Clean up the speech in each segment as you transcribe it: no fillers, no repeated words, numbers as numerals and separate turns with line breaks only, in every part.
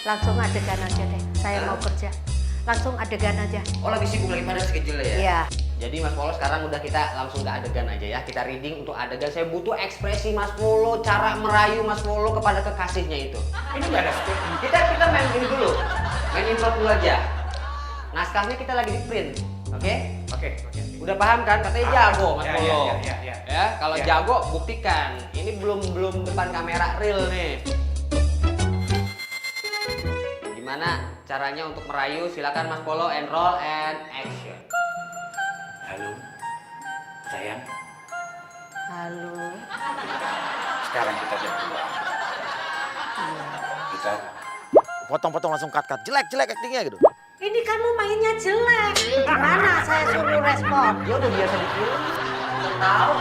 Langsung adegan aja deh. Saya mau kerja. Langsung adegan aja.
Oh lagi sibuk lagi pada schedule ya?
Iya.
Jadi Mas Polo sekarang udah kita langsung ke adegan aja ya. Kita reading untuk adegan. Saya butuh ekspresi Mas Polo, cara merayu Mas Polo kepada kekasihnya itu.
Ini nggak ada script.
Kita main ini dulu. Main improv dulu aja. Naskahnya kita lagi di print. Oke?
Oke.
Udah paham kan? Katanya jago Mas Polo.
Ya.
Ya, kalau
Ya.
jago buktikan. Ini belum depan kamera real nih. Gimana caranya untuk merayu? Silakan Mas Polo, and roll and action.
Halo, sayang.
Halo.
Sekarang kita jam 2. Kita
Potong-potong langsung cut-cut. Jelek actingnya gitu.
Ini kamu mainnya jelek. Gimana saya suruh respon?
Dia udah biasa di film. Udah tahu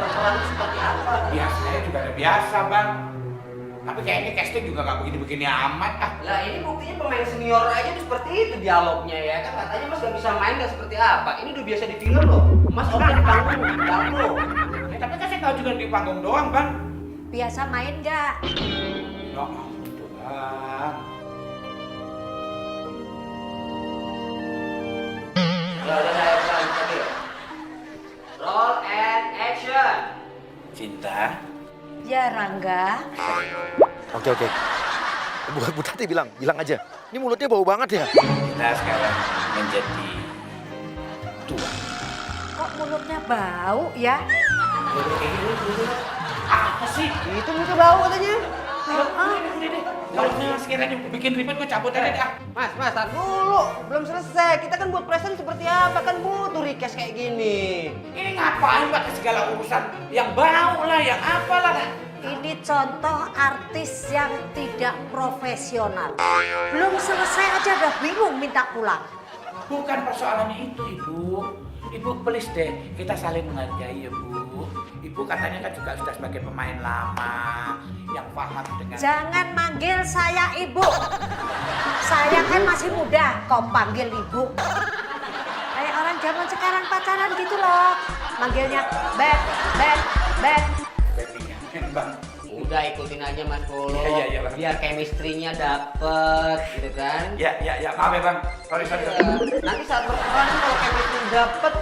berperan seperti apa.
biasanya juga ada biasa, Bang. Tapi kayaknya casting juga nggak begini-begini amat ah.
Lah ini buktinya pemain senior aja tuh seperti itu dialognya ya kan. Katanya Mas gak bisa main gak seperti apa. Ini udah biasa di film loh. Mas oke di panggung, jago.
Ya, tapi kan saya nggak juga di panggung doang, Bang.
Biasa main nggak?
Ya ampun, Bang.
Udah saya lanjut lagi. Roll and action.
Cinta.
Ya Rangga.
Oke. Bu Tati bilang aja. Ini mulutnya bau banget ya.
Kita sekarang menjadi tua.
Kok mulutnya bau ya?
Apa sih?
Itu muka bau katanya.
Kalau sekiranya bikin ribet gue cabut aja deh.
Mas, tar dulu. Belum selesai. Kita kan buat present seperti apa? Kan butuh request kayak gini.
Ini ngapain pakai segala urusan yang bau lah, yang apalah.
Ini contoh artis yang tidak profesional. Belum selesai aja udah bingung minta pulang.
Bukan persoalannya itu, Ibu. Ibu please deh, kita saling menghargai ya, Bu. Ibu katanya kan juga sudah sebagai pemain lama yang paham dengan...
Jangan manggil saya ibu. Saya kan masih muda, kau panggil ibu. Kayak orang zaman sekarang pacaran gitu loh. Manggilnya bet.
Bang.
Udah ikutin aja Mas Polo.
Iya, Bang.
Biar chemistry-nya dapet gitu kan.
Ya, maaf ya, Bang. Sorry.
Nanti saat berperan kalau chemistry dapet,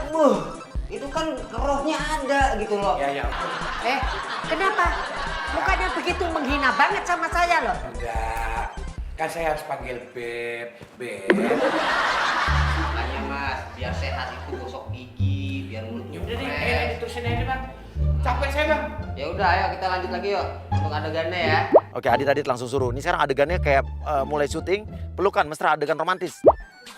itu kan rohnya ada gitu loh.
Ya.
Kenapa? Mukanya begitu menghina banget sama saya loh.
Enggak. Kan saya harus panggil Beb.
Makanya Mas, biar sehat itu gosok gigi, biar mulutnya
Udah deh,
fresh.
diterusin aja, Bang. Capek saya, Bang.
Ya udah, ayo kita lanjut lagi yuk untuk adegannya ya.
Oke, Adit langsung suruh. Ini sekarang adegannya kayak mulai syuting, pelukan, mesra, adegan romantis.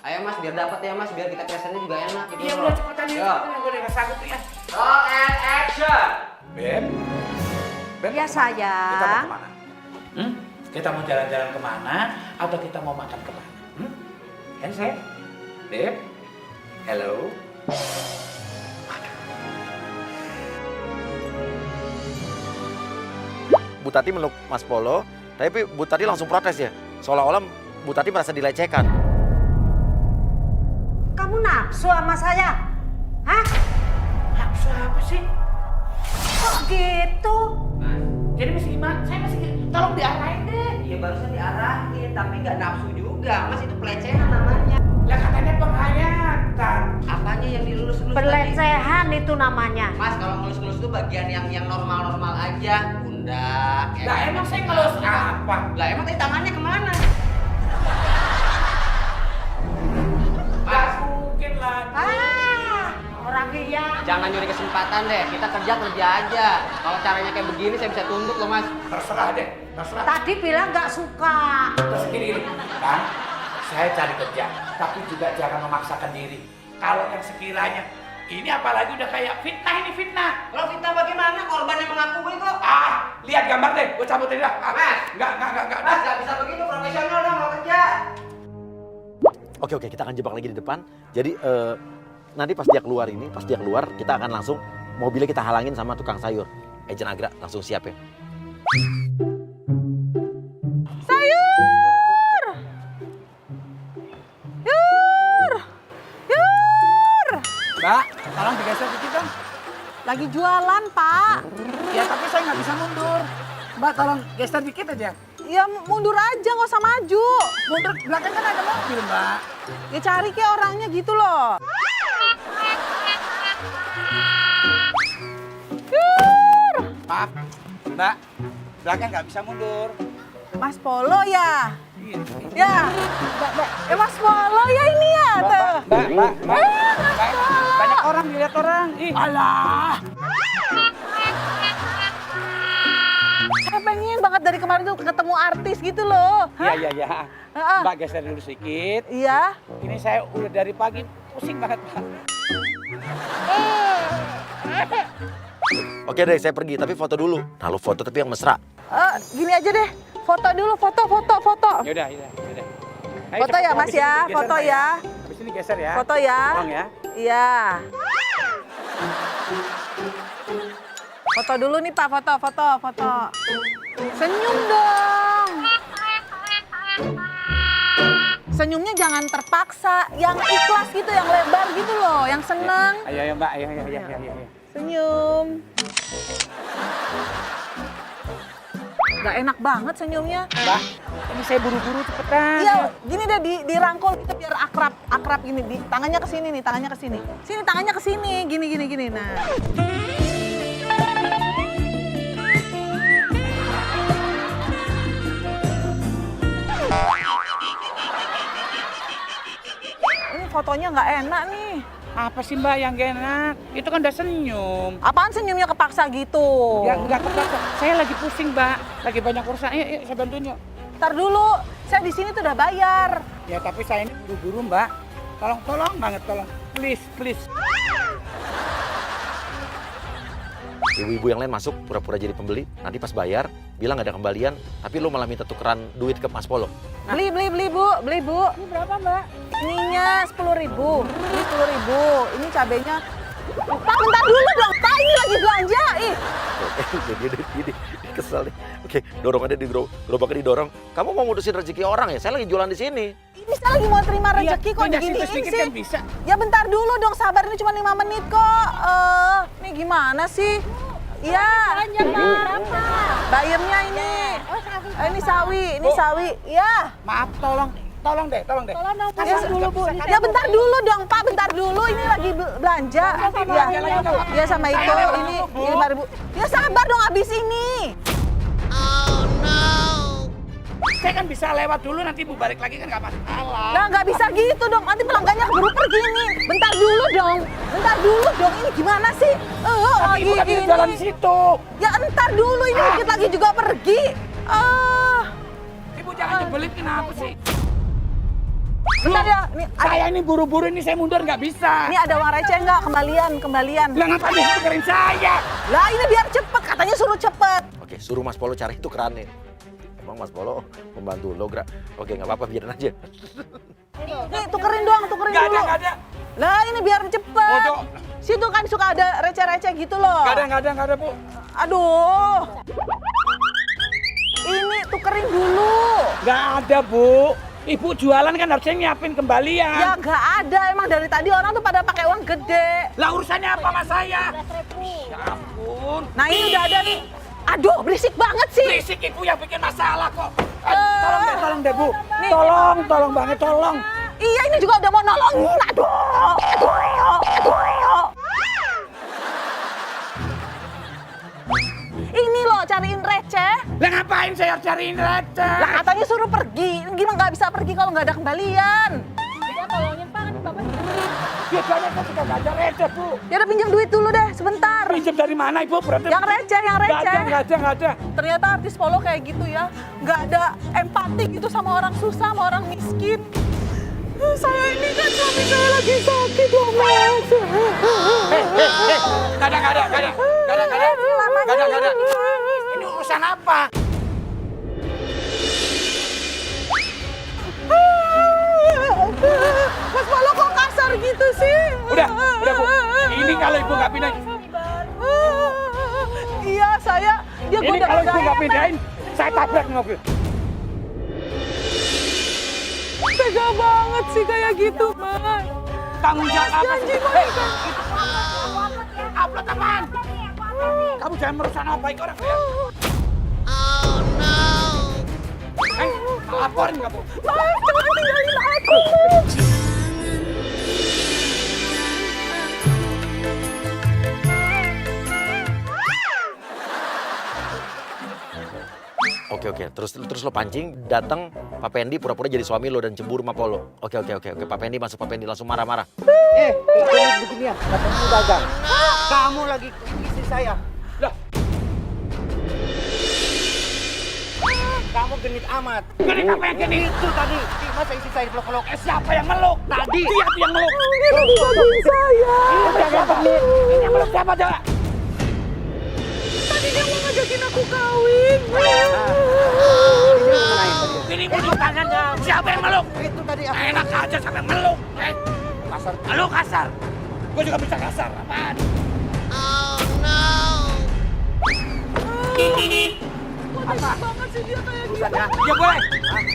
Ayo Mas, biar dapat ya Mas, biar kita presentnya juga enak gitu.
Iya,
loh.
udah cepetan ya.
Yuk.
Gue udah nggak sanggup ya.
Roll and action.
Beb.
Ya,
mau kemana?
sayang.
Kita mau kemana? Kita mau jalan-jalan kemana atau kita mau makan kemana? Saya? Beb? Hello?
Bu Tati meluk Mas Polo, tapi Bu Tati langsung protes ya. Seolah-olah Bu Tati merasa dilecehkan.
Kamu nafsu sama saya? Hah?
Nafsu apa sih?
Kok gitu?
Mas,
Jadi mesti gimana? Saya masih tolong diarahin deh.
iya barusan diarahin, tapi nggak nafsu juga. Mas itu pelecehan namanya.
Lah katanya penghayatan.
Apanya yang dilulus-lulus tadi?
Pelecehan itu namanya.
Mas, kalau ngelus-ngelus itu bagian yang normal-normal aja. Pundak. ya
Lah
kan?
emang saya ngelus apa?
Lah emang tadi tangannya kemana?
Gak mungkin lah.
Orang iya.
Jangan nyuri kesempatan deh, kita kerja aja. Kalau caranya kayak begini saya bisa tuntut loh Mas.
Terserah deh, terserah.
Tadi bilang nggak suka.
Terus gini, kan? Saya cari kerja, tapi juga jangan memaksakan diri. Kalau yang sekiranya ini apalagi udah kayak fitnah ini fitnah.
Kalau fitnah bagaimana? Korban yang mengakui kok.
Lihat gambar deh, gue cabutin dah.
Mas.
Enggak.
Mas, nggak bisa begitu, profesional dong mau kerja.
Oke, kita akan jebak lagi di depan. Jadi nanti pas dia keluar, kita akan langsung mobilnya kita halangin sama tukang sayur. Agent Agra langsung siap ya.
Mbak, tolong digeser dikit dong.
Lagi jualan, Pak.
Ya tapi saya nggak bisa mundur.
Mbak tolong geser dikit aja.
Ya mundur aja, nggak usah maju.
Mundur belakang kan ada mobil, Mbak.
Ya cari ke orangnya gitu loh.
Maaf, Mbak. Belakang nggak bisa mundur.
Mas Polo ya?
Iya.
Ya, Mas Polo ya ini ya tuh.
Mbak. Banyak orang dilihat orang. Ih.
Alah.
Saya pengen banget dari kemarin tuh ketemu artis gitu loh.
Iya.
Heeh.
Mbak geser dulu sedikit.
Iya.
Ini saya udah dari pagi pusing banget, Pak.
Oke deh, saya pergi, tapi foto dulu. Nah, lu foto tapi yang mesra.
Gini aja deh. Foto dulu, foto.
Yaudah. Ayo,
Foto
cepet.
ya, Mas
Habis ini
ya,
geser,
foto
Mbak,
ya.
Habis ini geser ya.
Foto ya.
Tolong ya.
Iya. Foto dulu nih Pak, foto. Senyum dong. Senyumnya jangan terpaksa, yang ikhlas gitu, yang lebar gitu loh, yang senang.
Ayo Mbak, ayo.
Senyum. Gak enak banget senyumnya.
Mbak, ini saya buru-buru cepetan.
Iya, gini deh dirangkul gitu biar akrab gini. Tangannya ke sini nih, tangannya ke sini. Sini tangannya ke sini, gini. Nah. Ini fotonya nggak enak nih.
Apa sih Mbak yang gak enak? Itu kan udah senyum.
Apaan senyumnya kepaksa gitu?
Ya nggak kepaksa. Saya lagi pusing Mbak, lagi banyak urusan. Ayo saya bantuin yuk.
Ntar dulu, saya di sini tuh udah bayar.
Ya tapi saya ini buru-buru Mbak. Tolong banget, tolong. Please.
Ibu-ibu yang lain masuk, pura-pura jadi pembeli. Nanti pas bayar, bilang nggak ada kembalian, tapi lu malah minta tukeran duit ke Mas Polo.
Beli Bu.
Ini berapa Mbak?
Ininya 10.000. Ini 10.000. Ini cabenya. Pak, bentar dulu dong. Pak, ini lagi belanja. Ih.
Jadi kesel nih. Oke, dorongannya gerobaknya didorong. Kamu mau ngurusin rezeki orang ya? Saya lagi jualan di sini.
Ini saya lagi mau terima rezeki kok
pindah
diginiin
situ sedikit
sih.
kan bisa.
Ya bentar dulu dong, sabar, ini cuma 5 menit kok. Ini gimana sih? Iya.
Berapa?
Bayarnya ini. Ini sawi. Iya.
Maaf, tolong deh.
Tolong dong,
Ya,
pasang dulu Bu. Ini
ya bentar dulu dong Pak, bentar dulu. Ini lagi belanja. Ya sama itu. Ini 5.000. Ya sabar dong habis ini.
Saya kan bisa lewat dulu, nanti Bu balik lagi kan nggak masalah.
Nah nggak bisa gitu dong, nanti pelanggannya keburu pergi nih. Bentar dulu dong, ini gimana sih?
Tapi Ibu kan bisa jalan di situ.
Ya entar dulu, ini dikit lagi juga pergi.
Ibu jangan nyebelin, kenapa sih?
Bentar ya,
Saya ini buru-buru ini saya mundur nggak bisa.
ini ada uang receh nggak? Kembalian.
Lah ngapain Ibu tukerin saya?
Lah ini biar cepet, katanya suruh cepet.
Oke, suruh Mas Polo cari tukerannya. Emang Mas Polo membantu lo, Gra? Oke, nggak apa-apa, biarin aja.
Nih tukerin dulu.
Nggak ada.
Lah ini biar cepet.
Bodoh.
Situ kan suka ada receh-receh gitu loh.
Nggak ada Bu.
Aduh. Ini tukerin dulu.
Nggak ada Bu. Ibu jualan kan harusnya nyiapin kembalian.
Ya nggak ada, emang dari tadi orang tuh pada pakai uang gede.
Lah urusannya apa sama saya? Ya ampun.
Nah ini udah ada nih. Aduh berisik banget sih.
Berisik Ibu yang bikin masalah kok.
Eh.
Tolong deh Bu.
Nih.
Tolong banget.
Iya ini juga udah mau nolongin. Aduh. Ini loh cariin receh.
Lah ngapain saya cariin receh?
Lah katanya suruh pergi. Gimana nggak bisa pergi kalau nggak ada kembalian?
Ya tolongin Pak, kan Bapak.
Biasanya kan suka nggak ada receh Bu.
Ya udah pinjam duit dulu deh sebentar.
Pinjam dari mana Ibu? Berarti
Yang receh.
nggak ada.
Ternyata artis Polo kayak gitu ya. Nggak ada empati gitu sama orang susah, sama orang miskin. Saya ini kan suami saya lagi sakit loh Mas.
Nggak ada. Ini urusan apa?
Mas Polo kok kasar gitu sih?
Udah Bu. Ini kalau Ibu nggak pindah.
Iya saya. Dia
Ini kalau Ibu nggak pindahin, saya tabrak mobil.
Tega banget sih kayak gitu Mas.
Tanggung jawab apa?
Janji kok
Hei,
ikan.
upload apaan? Kamu jangan merusak nama baik orang ya.
laporin kamu.
Mas, jangan tinggalin aku, Mas.
Oke. Terus lo pancing, datang Pak Pendi pura-pura jadi suami lo dan cemburu sama Polo. Oke. Pak Pendi masuk, Pak Pendi langsung marah-marah.
Begini ya, katanya gagal. Kamu lagi istri saya. Lah. Kamu genit amat.
Genit apa yang genit?
Itu tadi, masa istri saya peluk-peluk.
Siapa yang meluk?
Tadi.
Siapa yang meluk?
Ini suami saya.
Ini yang meluk siapa coba?
Tadi dia mau ngajakin aku kawin.
Ini meluk tangan. Siapa yang meluk?
Itu tadi
Enak aja sampai meluk.
kasar.
Lu kasar. Gue juga bisa kasar. Apaan?
Apa? Banget sih dia kayak gitu.
Ya boleh.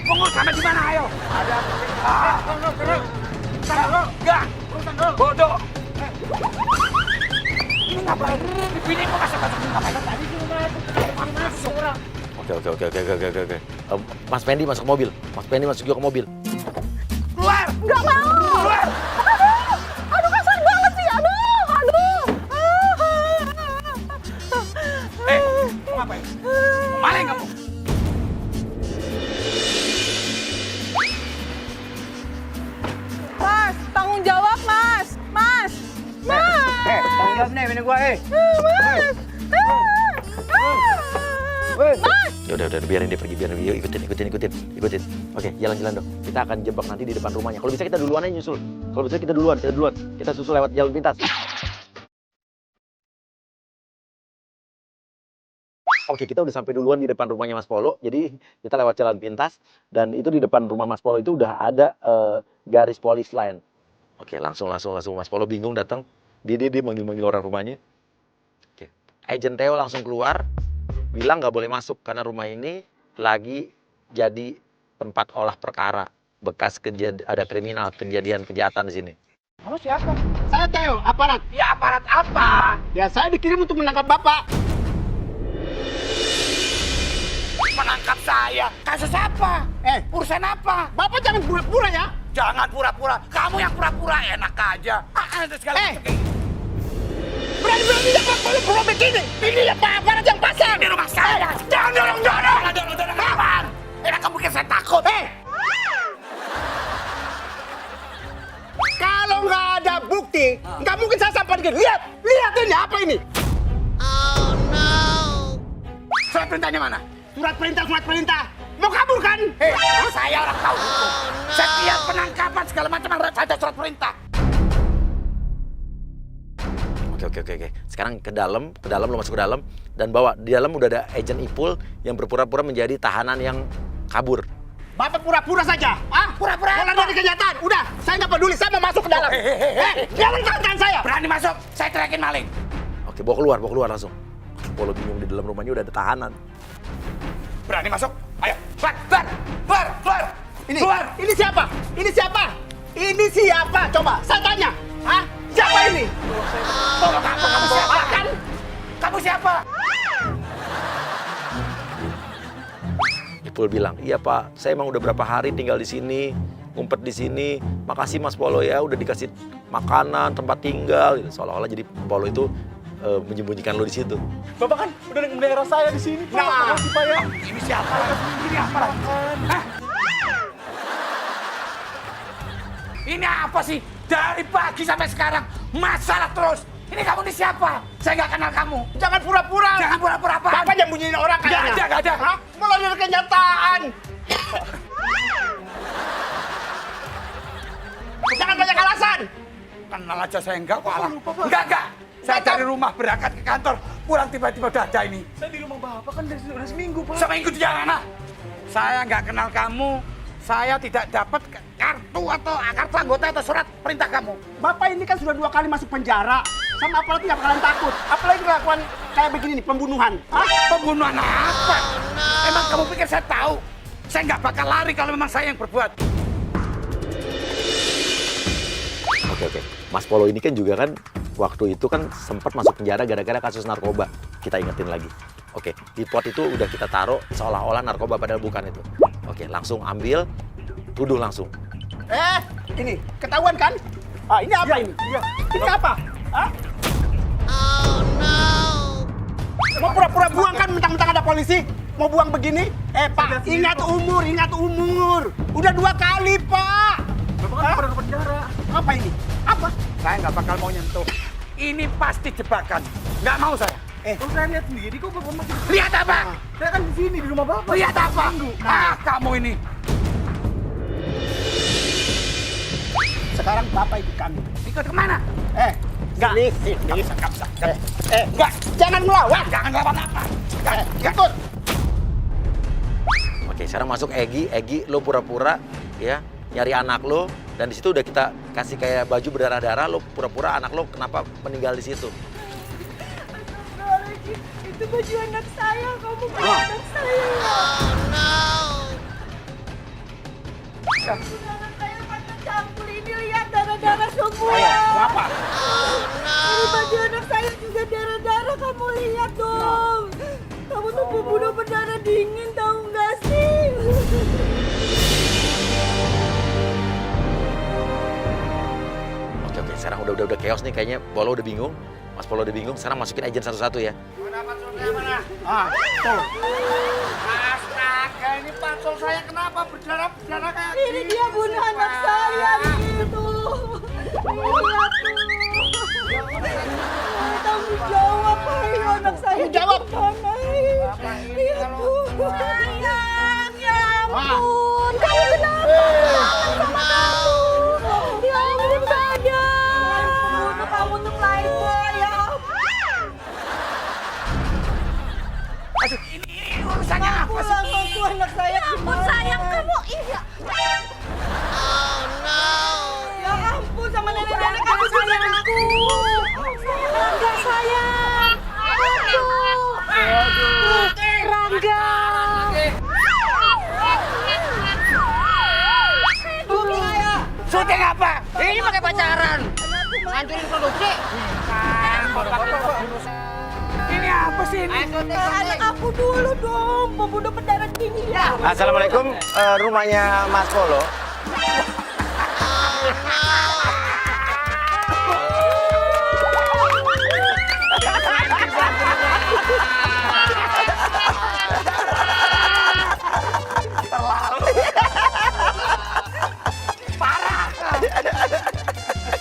Pengurus sampai di mana ayo?
Ada.
Enggak. Bodoh. Ini ngapain? Bini kok masuk-masuk ngapain? Tadi cuma masuk orang.
Oke. Mas Pendi masuk mobil. Mas Pendi masuk juga ke mobil.
Keluar.
Nggak mau.
Keluar.
Aduh, kasar banget sih. Aduh.
Mau ngapain? Maling kamu.
Mas, tanggung jawab, Mas. Mas.
Tanggung jawab nih, bini gua,
Mas. Mas.
Ya udah biarin dia pergi, Yuk, ikutin. Oke, jalan dong. Kita akan jebak nanti di depan rumahnya. Kalau bisa kita duluan aja nyusul. Kalau bisa kita duluan. Kita susul lewat jalur pintas. Oke, kita udah sampai duluan di depan rumahnya Mas Polo. Jadi kita lewat jalan pintas dan itu di depan rumah Mas Polo itu udah ada garis polis line. Oke, langsung Mas Polo bingung datang. Dia manggil orang rumahnya. Oke. Agent Theo langsung keluar, bilang nggak boleh masuk karena rumah ini lagi jadi tempat olah perkara. Bekas ada kriminal, kejahatan di sini.
Kamu siapa? Saya Theo, aparat.
Ya aparat apa?
Ya saya dikirim untuk menangkap Bapak.
Menangkap saya. Kasus apa? Urusan apa?
Bapak jangan pura-pura ya.
Jangan pura-pura. Kamu yang pura-pura enak aja. Ada segala macam.
Berani-berani ya Bapak pura begini. Ini ya Pak aparat yang pasang.
Di rumah saya. Jangan dorong-dorong. Kapan? Enak kamu bikin saya takut.
Kalau nggak ada bukti, nggak mungkin saya sampai begini. Lihat ini apa ini?
Surat perintahnya mana?
Surat perintah. Mau kabur kan?
Saya orang tahu hukum. Setiap penangkapan segala macam harus ada surat perintah.
Oke. Sekarang ke dalam lo masuk ke dalam dan bawa di dalam udah ada agent Ipul yang berpura-pura menjadi tahanan yang kabur.
Bapak pura-pura saja.
Pura-pura
Kalau
apa?
ada kenyataan, udah. Saya nggak peduli. Saya mau masuk ke dalam. Jangan tahan saya.
Berani masuk, saya teriakin maling.
Oke, bawa keluar langsung. Polo bingung di dalam rumahnya udah ada tahanan.
Berani masuk? Ayo, keluar!
Ini siapa? Coba, saya tanya. Siapa ini?
Tolong kamu siapa?
Kan?
Kamu siapa?
Ipul bilang, iya Pak, saya emang udah berapa hari tinggal di sini, ngumpet di sini. Makasih Mas Polo ya, udah dikasih makanan, tempat tinggal. Gitu. Seolah-olah jadi Polo itu menyembunyikan lo di situ.
Bapak kan udah melihara saya di sini. Nah,
Ini siapa? Ini apa? Ini apa sih? Dari pagi sampai sekarang masalah terus. Ini kamu ini siapa? Saya nggak kenal kamu.
jangan pura-pura.
Jangan pura-pura apa?
Bapak nyembunyiin orang kayaknya.
Nggak ada.
Mulai dari kenyataan. Jangan banyak alasan.
Kenal aja saya enggak kalah. Enggak. Saya dari rumah berangkat ke kantor, pulang tiba-tiba udah ada ini.
Saya di rumah Bapak kan udah seminggu, Pak.
Seminggu di mana? Saya nggak kenal kamu. Saya tidak dapat kartu anggota atau surat perintah kamu.
Bapak ini kan sudah 2 kali masuk penjara. Sama apalagi nggak bakalan takut. Apalagi kelakuan kayak begini nih, pembunuhan.
Pembunuhan apa? Emang kamu pikir saya tahu? Saya nggak bakal lari kalau memang saya yang berbuat.
Oke. Mas Polo ini kan juga kan waktu itu kan sempat masuk penjara gara-gara kasus narkoba. Kita ingetin lagi. Oke, di pot itu udah kita taruh seolah-olah narkoba padahal bukan itu. Oke, langsung ambil, tuduh langsung.
Ini ketahuan kan? Ah, ini apa ini? Ini apa? Hah? Mau pura-pura buang kan mentang-mentang ada polisi? Mau buang begini? Pak, ingat umur. Udah 2 kali, Pak.
Bapak kan pernah penjara.
Apa ini? Apa?
Saya nggak bakal mau nyentuh. Ini pasti jebakan. Nggak mau saya.
Saya lihat sendiri kok Bapak masih.
Lihat apa?
Saya kan di sini di rumah Bapak.
Lihat apa? Kamu ini.
Sekarang Bapak ikut kami.
Ikut kemana?
Enggak. Enggak. Jangan melawan.
Jangan lawan apa?
Ikut.
Oke, sekarang masuk Egi, lo pura-pura ya nyari anak lo, dan di situ udah kita kasih kayak baju berdarah-darah, lo pura-pura anak lo kenapa meninggal di situ.
Itu baju anak saya, kamu bukan anak saya. Anak saya pada campur ini, lihat darah-darah semua.
Apa?
Ini baju anak saya juga darah-darah, kamu lihat dong. Kamu tuh pembunuh berdarah dingin, tahu nggak sih?
Oke, sekarang udah chaos nih kayaknya. Polo udah bingung, Mas Polo udah bingung. Sekarang masukin agent satu-satu ya.
Tuh. Astaga, ini pansel saya kenapa berdarah-berdarah kayak
Ini dia bunuh anak saya gitu. Lihat tuh. Tanggung jawab, ayo anak saya.
Tanggung jawab.
Mana? Lihat tuh. Sayang, ya ampun. Kamu kenapa? Sama kamu. Ya ampun sayang. Bunuh kamu untuk playboy, ya ampun.
Ini urusannya apa sih?
Aku anak saya. Ya ampun sayang, kamu iya. Ya ampun, sama nenek-nenek kamu juga aku. Rangga sayang. Aduh. Rangga.
Syuting apa?
Ini pakai pacaran. Ngancurin produksi.
Ini apa sih ini?
Anak aku dulu dong, pembunuh berdarah dingin ya.
Assalamualaikum, rumahnya Mas Polo.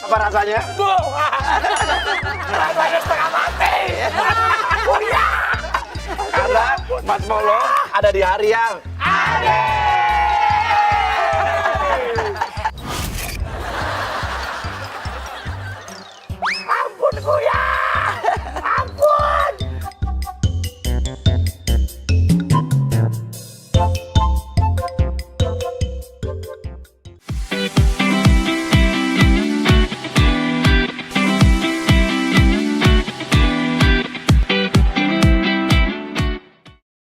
Apa rasanya?
Rasanya setengah mati.
Karena Mas Polo ada di hari yang
Aneh.